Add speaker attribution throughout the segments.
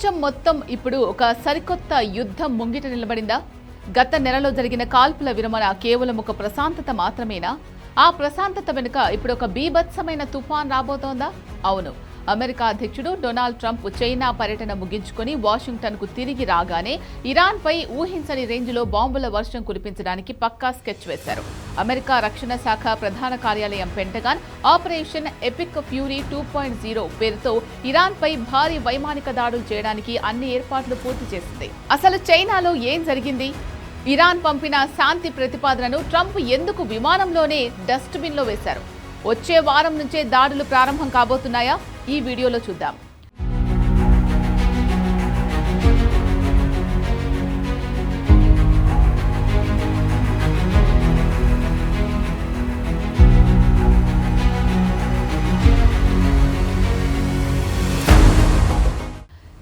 Speaker 1: ప్రపంచం మొత్తం ఇప్పుడు ఒక సరికొత్త యుద్ధం ముంగిట నిలబడిందా? గత నెలలో జరిగిన కాల్పుల విరమణ కేవలం ఒక ప్రశాంతత మాత్రమేనా? ఆ ప్రశాంతత వెనుక ఇప్పుడు ఒక బీభత్సమైన తుఫాన్ రాబోతోందా? అవును, అమెరికా అధ్యక్షుడు డొనాల్డ్ ట్రంప్ చైనా పర్యటన ముగించుకొని వాషింగ్టన్కు తిరిగి రాగానే ఇరాన్పై ఊహించని రేంజ్లో బాంబుల వర్షం కురిపించడానికి పక్కా స్కెచ్ వేశారు. అమెరికా రక్షణ శాఖ ప్రధాన కార్యాలయం పెంటగాన్ ఆపరేషన్ ఎపిక్ ఫ్యూరీ 2.0 పేరుతో ఇరాన్పై భారీ వైమానిక దాడులు చేయడానికి అన్ని ఏర్పాట్లు పూర్తి చేసింది. అసలు చైనాలో ఏం జరిగింది? ఇరాన్ పంపిన శాంతి ప్రతిపాదనను ట్రంప్ ఎందుకు విమానంలోనే డస్ట్బిన్లో వేశారు? వచ్చే వారం నుంచే దాడులు ప్రారంభం కాబోతున్నాయా? ఈ వీడియోలో చూద్దాం.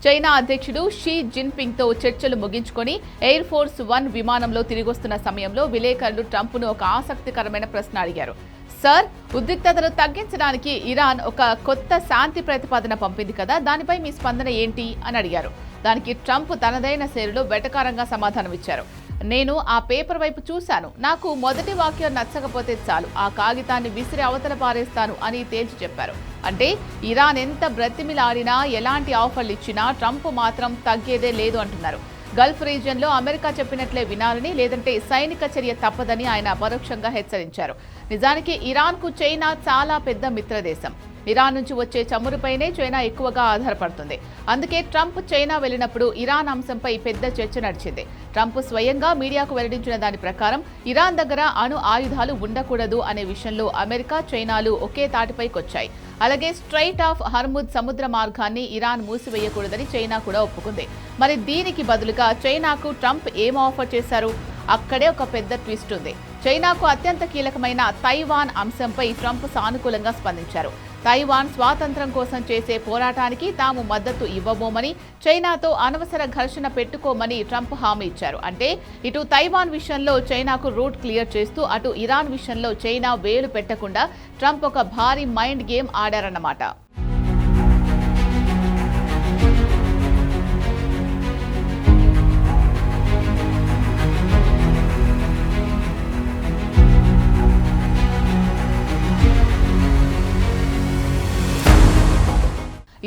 Speaker 1: చైనా అధ్యక్షుడు షీ జిన్పింగ్తో చర్చలు ముగించుకొని ఎయిర్ ఫోర్స్ 1 విమానంలో తిరిగొస్తున్న సమయంలో విలేకరులు ట్రంప్ను ఒక ఆసక్తికరమైన ప్రశ్న అడిగారు. సార్, ఉద్రిక్తతను తగ్గించడానికి ఇరాన్ ఒక కొత్త శాంతి ప్రతిపాదన పంపింది కదా, దానిపై మీ స్పందన ఏంటి అని అడిగారు. దానికి ట్రంప్ తనదైన శైలిలో వెటకారంగా సమాధానమిచ్చారు. నేను ఆ పేపర్ వైపు చూశాను, నాకు మొదటి వాక్యం నచ్చకపోతే చాలు, ఆ కాగితాన్ని విసిరి అవతల పారేస్తాను అని తేల్చి చెప్పారు. అంటే ఇరాన్ ఎంత బ్రతిమిలాడినా, ఎలాంటి ఆఫర్లు ఇచ్చినా ట్రంప్ మాత్రం తగ్గేదే లేదు అంటున్నారు. గల్ఫ్ రీజియన్లో అమెరికా చెప్పినట్లే వినాలని, లేదంటే సైనిక చర్య తప్పదని ఆయన పరోక్షంగా హెచ్చరించారు. నిజానికి ఇరాన్కు చైనా చాలా పెద్ద మిత్రదేశం. ఇరాన్ నుంచి వచ్చే చమురుపైనే చైనా ఎక్కువగా ఆధారపడుతుంది. అందుకే ట్రంప్ చైనా వెళ్ళినప్పుడు ఇరాన్ అంశంపై పెద్ద చర్చ నడిచింది. ట్రంప్ స్వయంగా మీడియాకు వెల్లడించిన దాని ప్రకారం ఇరాన్ దగ్గర అణు ఆయుధాలు ఉండకూడదు అనే విషయంలో అమెరికా, చైనాలు ఒకే తాటిపైకొచ్చాయి. అలాగే స్ట్రైట్ ఆఫ్ హర్ముద్ సముద్ర మార్గాన్ని ఇరాన్ మూసివేయకూడదని చైనా కూడా ఒప్పుకుంది. మరి దీనికి బదులుగా చైనాకు ట్రంప్ ఏం ఆఫర్ చేశారు? అక్కడే ఒక పెద్ద ట్విస్ట్ ఉంది. చైనాకు అత్యంత కీలకమైన తైవాన్ అంశంపై ట్రంప్ సానుకూలంగా స్పందించారు. తైవాన్ స్వాతంత్ర్యం కోసం చేసే పోరాటానికి తాము మద్దతు ఇవ్వబోమని, చైనాతో అనవసర ఘర్షణ పెట్టుకోమని ట్రంప్ హామీ ఇచ్చారు. అంటే ఇటు తైవాన్ విషయంలో చైనాకు రూట్ క్లియర్ చేస్తూ, అటు ఇరాన్ విషయంలో చైనా వేలు పెట్టకుండా ట్రంప్ ఒక భారీ మైండ్ గేమ్ ఆడారన్నమాట.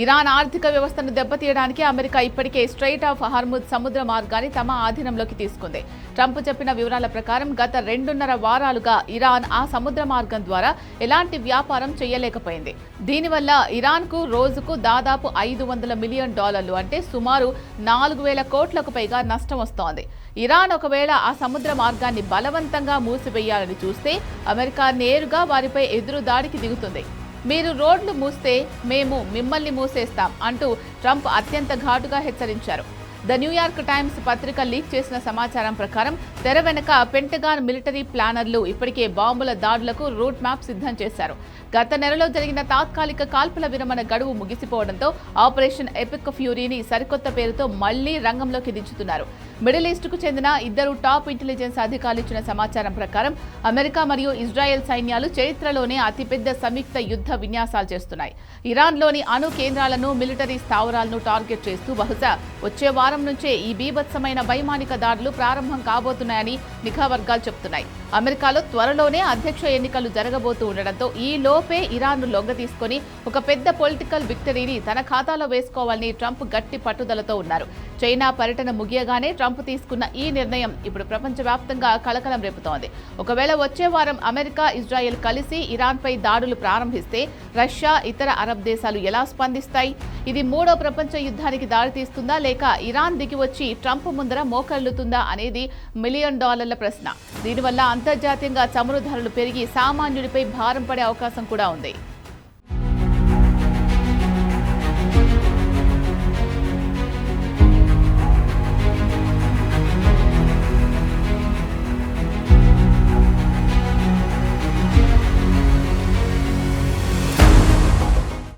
Speaker 1: ఇరాన్ ఆర్థిక వ్యవస్థను దెబ్బతీయడానికి అమెరికా ఇప్పటికే స్ట్రైట్ ఆఫ్ హర్ముద్ సముద్ర మార్గాన్ని తమ ఆధీనంలోకి తీసుకుంది. ట్రంప్ చెప్పిన వివరాల ప్రకారం గత 2.5 వారాలుగా ఇరాన్ ఆ సముద్ర మార్గం ద్వారా ఎలాంటి వ్యాపారం చేయలేకపోయింది. దీనివల్ల ఇరాన్కు రోజుకు దాదాపు $500 మిలియన్, అంటే సుమారు 4,000 కోట్లకు పైగా నష్టం వస్తోంది. ఇరాన్ ఒకవేళ ఆ సముద్ర మార్గాన్ని బలవంతంగా మూసివేయాలని చూస్తే అమెరికా నేరుగా వారిపై ఎదురు దాడికి దిగుతుంది. మీరు రోడ్లు మూస్తే మేము మిమ్మల్ని మూసేస్తాం అంటూ ట్రంప్ అత్యంత ఘాటుగా హెచ్చరించారు. ద న్యూయార్క్ టైమ్స్ పత్రిక లీక్ చేసిన సమాచారం ప్రకారం తెర వెనుక పెంటగాన్ మిలిటరీ ప్లానర్లు ఇప్పటికే బాంబుల దాడులకు రూట్ మ్యాప్ సిద్ధం చేశారు. గత నెలలో జరిగిన తాత్కాలిక కాల్పుల విరమణ గడువు ముగిసిపోవడంతో ఆపరేషన్ ఎపిక్ ఫ్యూరీని సరికొత్త పేరుతో మళ్లీ రంగంలోకి దించుతున్నారు. మిడిల్ ఈస్ట్కు చెందిన 2 టాప్ ఇంటెలిజెన్స్ అధికారులు ఇచ్చిన సమాచారం ప్రకారం అమెరికా మరియు ఇజ్రాయెల్ సైన్యాలు చరిత్రలోనే అతిపెద్ద సంయుక్త యుద్ధ విన్యాసాలు చేస్తున్నాయి. ఇరాన్లోని అణు కేంద్రాలను, మిలిటరీ స్థావరాలను టార్గెట్ చేస్తూ బహుశా వచ్చే వారం నుంచే ఈ బీభత్సమైన వైమానిక దాడులు ప్రారంభం కాబోతున్నాయని నిఘా వర్గాలు చెబుతున్నాయి. అమెరికాలో త్వరలోనే అధ్యక్ష ఎన్నికలు జరగబోతూ ఉండడంతో ఈ లోపే ఇరాన్ను లొంగతీసుకొని ఒక పెద్ద పొలిటికల్ విక్టరీని తన ఖాతాలో వేసుకోవాలని ట్రంప్ గట్టి పట్టుదలతో ఉన్నారు. చైనా పర్యటన ముగియగానే ట్రంప్ తీసుకున్న ఈ నిర్ణయం ఇప్పుడు ప్రపంచవ్యాప్తంగా కలకలం రేపుతోంది. ఒకవేళ వచ్చే వారం అమెరికా, ఇజ్రాయెల్ కలిసి ఇరాన్పై దాడులు ప్రారంభిస్తే రష్యా, ఇతర అరబ్ దేశాలు ఎలా స్పందిస్తాయి? ఇది 3వ ప్రపంచ యుద్ధానికి దారితీస్తుందా, లేక ఇరాన్ దిగి వచ్చి ట్రంప్ ముందర మోకళ్లుతుందా అనేది $1 మిలియన్ ప్రశ్న. దీనివల్ల అంతర్జాతీయంగా చమురు ధరలు పెరిగి సామాన్యుడిపై భారం పడే అవకాశం కూడా ఉంది.